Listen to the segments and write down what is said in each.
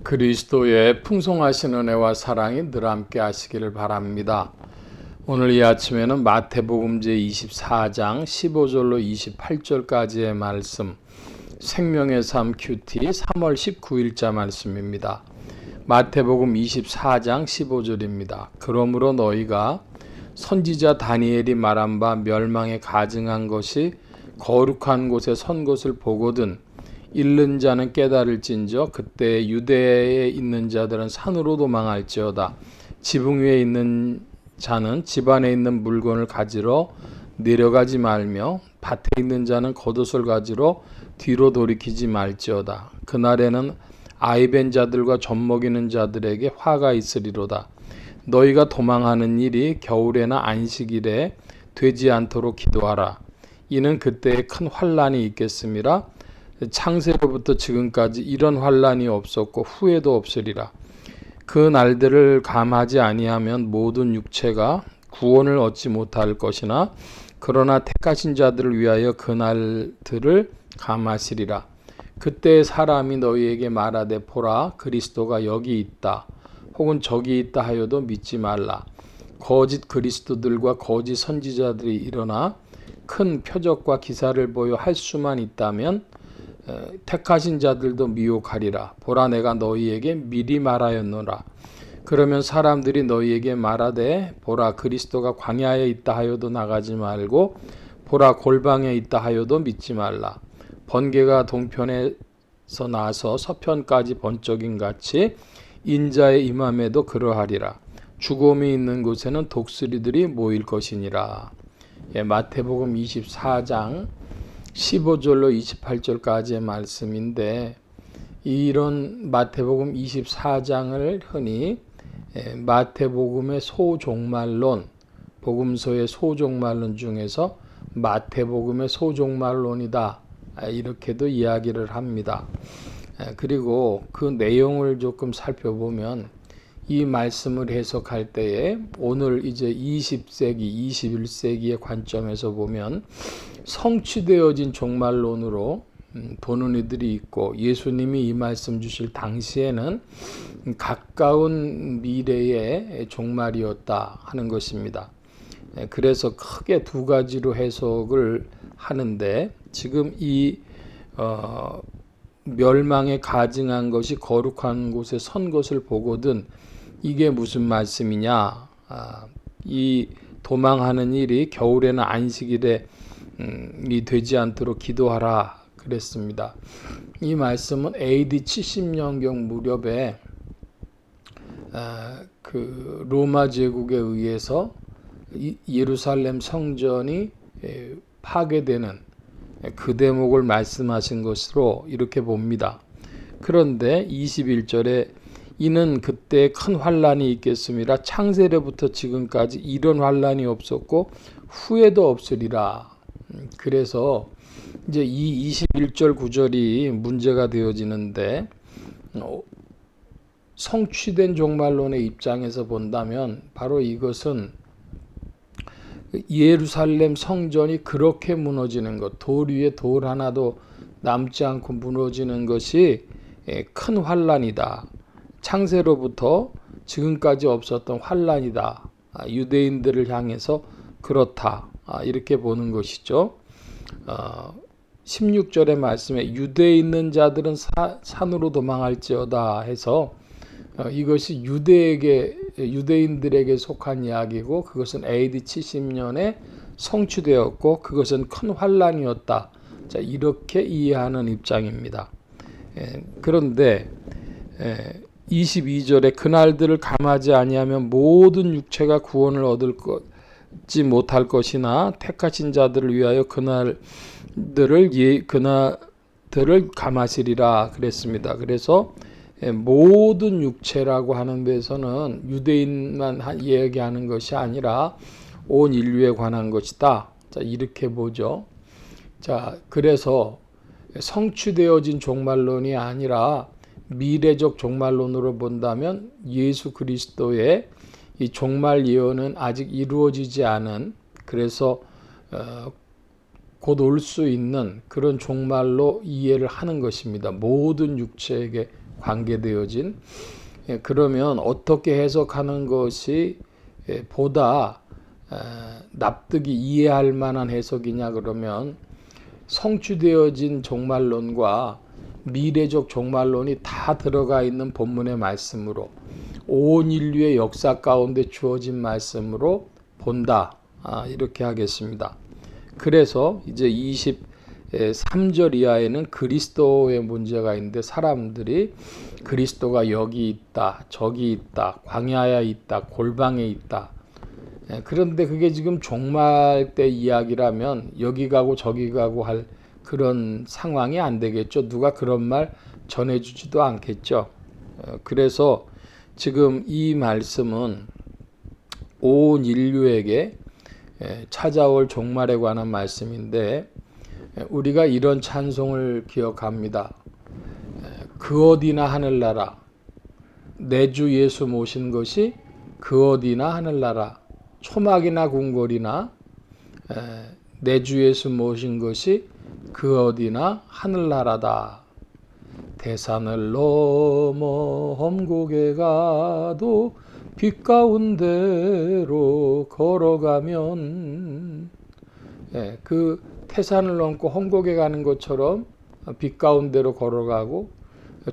그리스도의 풍성하신 은혜와 사랑이 늘 함께 하시기를 바랍니다. 오늘 이 아침에는 마태복음 제24장 15절로 28절까지의 말씀, 생명의 삶 큐티 3월 19일자 말씀입니다. 마태복음 24장 15절입니다. 그러므로 너희가 선지자 다니엘이 말한 바 멸망에 가증한 것이 거룩한 곳에 선 것을 보거든 잃는 자는 깨달을진저 그때 유대에 있는 자들은 산으로 도망할지어다. 지붕 위에 있는 자는 집 안에 있는 물건을 가지러 내려가지 말며 밭에 있는 자는 겉옷을 가지러 뒤로 돌이키지 말지어다. 그날에는 아이벤 자들과 젖먹이는 자들에게 화가 있으리로다. 너희가 도망하는 일이 겨울에나 안식일에 되지 않도록 기도하라. 이는 그때에 큰 환난이 있겠음이라. 창세로부터 지금까지 이런 환난이 없었고 후에도 없으리라. 그 날들을 감하지 아니하면 모든 육체가 구원을 얻지 못할 것이나 그러나 택하신 자들을 위하여 그 날들을 감하시리라. 그때 사람이 너희에게 말하되 보라 그리스도가 여기 있다 혹은 저기 있다 하여도 믿지 말라. 거짓 그리스도들과 거짓 선지자들이 일어나 큰 표적과 기사를 보여 할 수만 있다면 택하신 자들도 미혹하리라. 보라 내가 너희에게 미리 말하였노라. 그러면 사람들이 너희에게 말하되 보라 그리스도가 광야에 있다 하여도 나가지 말고 보라 골방에 있다 하여도 믿지 말라. 번개가 동편에서 나서 서편까지 번쩍임 같이 인자의 임함에도 그러하리라. 죽음이 있는 곳에는 독수리들이 모일 것이니라. 마태복음 24장 15절로 28절까지의 말씀인데, 이런 마태복음 24장을 흔히 마태복음의 소종말론, 복음서의 소종말론 중에서 마태복음의 소종말론이다 이렇게도 이야기를 합니다. 그리고 그 내용을 조금 살펴보면 이 말씀을 해석할 때에 오늘 이제 20세기, 21세기의 관점에서 보면 성취되어진 종말론으로 보는 이들이 있고, 예수님이 이 말씀 주실 당시에는 가까운 미래의 종말이었다 하는 것입니다. 그래서 크게 두 가지로 해석을 하는데, 지금 이 멸망에 가증한 것이 거룩한 곳에 선 것을 보거든 이게 무슨 말씀이냐. 이 도망하는 일이 겨울에는 안식일에 이 되지 않도록 기도하라 그랬습니다. 이 말씀은 AD 70년경 무렵에 그 로마 제국에 의해서 예루살렘 성전이 파괴되는 그 대목을 말씀하신 것으로 이렇게 봅니다. 그런데 21절에 이는 그때 큰 환난이 있겠음이라. 창세로부터 지금까지 이런 환난이 없었고 후에도 없으리라. 그래서 이제 이 21절 구절이 문제가 되어지는데, 성취된 종말론의 입장에서 본다면 바로 이것은 예루살렘 성전이 그렇게 무너지는 것, 돌 위에 돌 하나도 남지 않고 무너지는 것이 큰 환난이다. 창세로부터 지금까지 없었던 환난이다. 유대인들을 향해서 그렇다. 이렇게 보는 것이죠. 16절의 말씀에 유대에 있는 자들은 산으로 도망할지어다 해서 이것이 유대인들에게 속한 이야기고, 그것은 AD 70년에 성취되었고 그것은 큰 환난이었다. 자, 이렇게 이해하는 입장입니다. 그런데 22절에 그날들을 감하지 아니하면 모든 육체가 구원을 얻지 못할 것이나 택하신 자들을 위하여 그날들을 감하시리라 그랬습니다. 그래서 모든 육체라고 하는 데서는 유대인만 이야기하는 것이 아니라 온 인류에 관한 것이다. 자, 이렇게 보죠. 자, 그래서 성취되어진 종말론이 아니라 미래적 종말론으로 본다면 예수 그리스도의 이 종말 예언은 아직 이루어지지 않은, 그래서 곧 올 수 있는 그런 종말로 이해를 하는 것입니다. 모든 육체에게 관계되어진 그러면 어떻게 해석하는 것이 보다 납득이 이해할 만한 해석이냐 그러면 성취되어진 종말론과 미래적 종말론이 다 들어가 있는 본문의 말씀으로 온 인류의 역사 가운데 주어진 말씀으로 본다. 이렇게 하겠습니다. 그래서 이제 23절 이하에는 그리스도의 문제가 있는데 사람들이 그리스도가 여기 있다, 저기 있다, 광야에 있다, 골방에 있다. 그런데 그게 지금 종말 때 이야기라면 여기 가고 저기 가고 할 그런 상황이 안 되겠죠. 누가 그런 말 전해주지도 않겠죠. 그래서 지금 이 말씀은 온 인류에게 찾아올 종말에 관한 말씀인데 우리가 이런 찬송을 기억합니다. 그 어디나 하늘나라 내 주 예수 모신 것이 그 어디나 하늘나라 초막이나 궁궐이나 내 주 예수 모신 것이 그 어디나 하늘나라다. 대산을 넘어 험곡에 가도 빛 가운데로 걸어가면 그 태산을 넘고 험곡에 가는 것처럼 빛 가운데로 걸어가고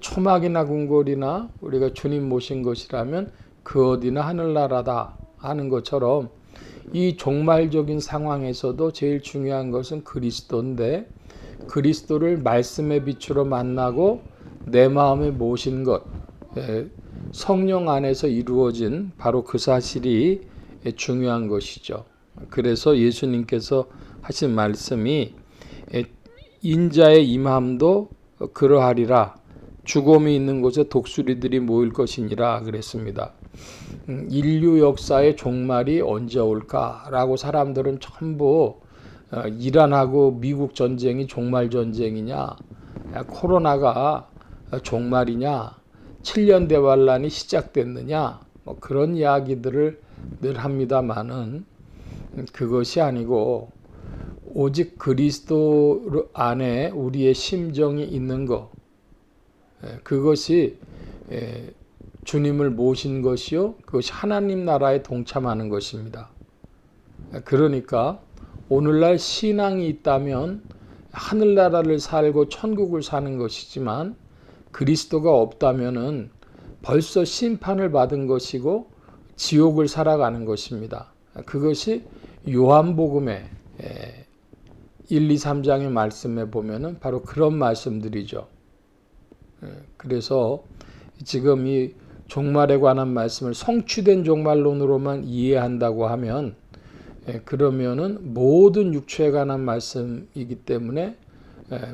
초막이나 궁궐이나 우리가 주님 모신 것이라면 그 어디나 하늘나라다 하는 것처럼 이 종말적인 상황에서도 제일 중요한 것은 그리스도인데 그리스도를 말씀의 빛으로 만나고 내 마음에 모신 것 성령 안에서 이루어진 바로 그 사실이 중요한 것이죠. 그래서 예수님께서 하신 말씀이 인자의 임함도 그러하리라 죽음이 있는 곳에 독수리들이 모일 것이니라 그랬습니다. 인류 역사의 종말이 언제 올까라고 사람들은 전부 이란하고 미국 전쟁이 종말 전쟁이냐, 코로나가 종말이냐, 7년 대환란이 시작됐느냐, 뭐 그런 이야기들을 늘 합니다만은 그것이 아니고 오직 그리스도 안에 우리의 심정이 있는 것, 그것이 주님을 모신 것이요, 그것이 하나님 나라에 동참하는 것입니다. 그러니까 오늘날 신앙이 있다면 하늘나라를 살고 천국을 사는 것이지만 그리스도가 없다면은 벌써 심판을 받은 것이고 지옥을 살아가는 것입니다. 그것이 요한복음의 1, 2, 3장의 말씀에 보면은 바로 그런 말씀들이죠. 그래서 지금 이 종말에 관한 말씀을 성취된 종말론으로만 이해한다고 하면 그러면은 모든 육체에 관한 말씀이기 때문에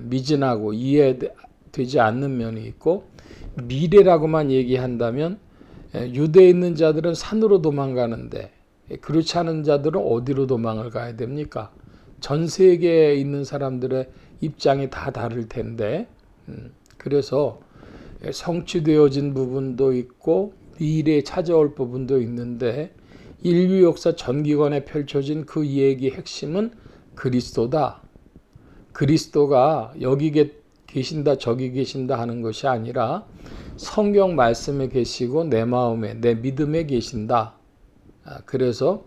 미진하고 이해되지 않는 면이 있고 미래라고만 얘기한다면 유대에 있는 자들은 산으로 도망가는데 그렇지 않은 자들은 어디로 도망을 가야 됩니까? 전 세계에 있는 사람들의 입장이 다 다를 텐데 그래서 성취되어진 부분도 있고 미래에 찾아올 부분도 있는데 인류 역사 전기권에 펼쳐진 그 얘기의 핵심은 그리스도다. 그리스도가 여기 계신다 저기 계신다 하는 것이 아니라 성경 말씀에 계시고 내 마음에 내 믿음에 계신다. 그래서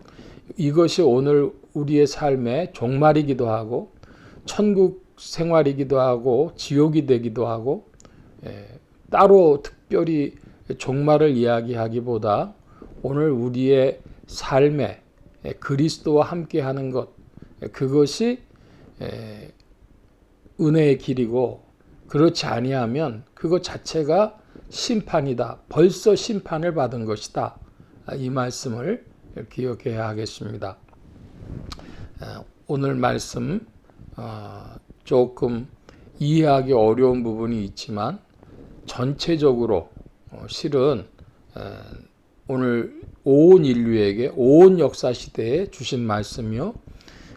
이것이 오늘 우리의 삶의 종말이기도 하고 천국 생활이기도 하고 지옥이 되기도 하고 따로 특별히 종말을 이야기하기보다 오늘 우리의 삶에 그리스도와 함께하는 것 그것이 은혜의 길이고 그렇지 아니하면 그것 자체가 심판이다. 벌써 심판을 받은 것이다. 이 말씀을 기억해야 하겠습니다. 오늘 말씀 조금 이해하기 어려운 부분이 있지만 전체적으로 실은 오늘 온 인류에게 온 역사 시대에 주신 말씀이요.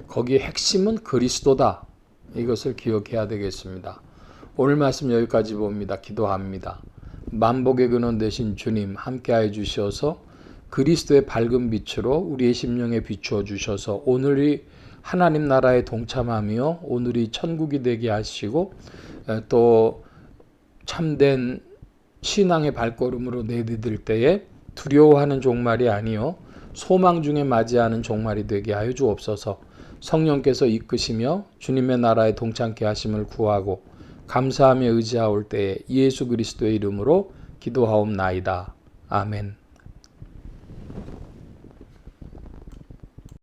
거기에 핵심은 그리스도다. 이것을 기억해야 되겠습니다. 오늘 말씀 여기까지 봅니다. 기도합니다. 만복의 근원 되신 주님 함께하여 주셔서 그리스도의 밝은 빛으로 우리의 심령에 비추어 주셔서 오늘이 하나님 나라에 동참하며 오늘이 천국이 되게 하시고 또 참된 신앙의 발걸음으로 내디딜 때에 두려워하는 종말이 아니요 소망 중에 맞이하는 종말이 되게 하여 주옵소서. 성령께서 이끄시며 주님의 나라에 동참케 하심을 구하고 감사하며 의지하올 때에 예수 그리스도의 이름으로 기도하옵나이다. 아멘.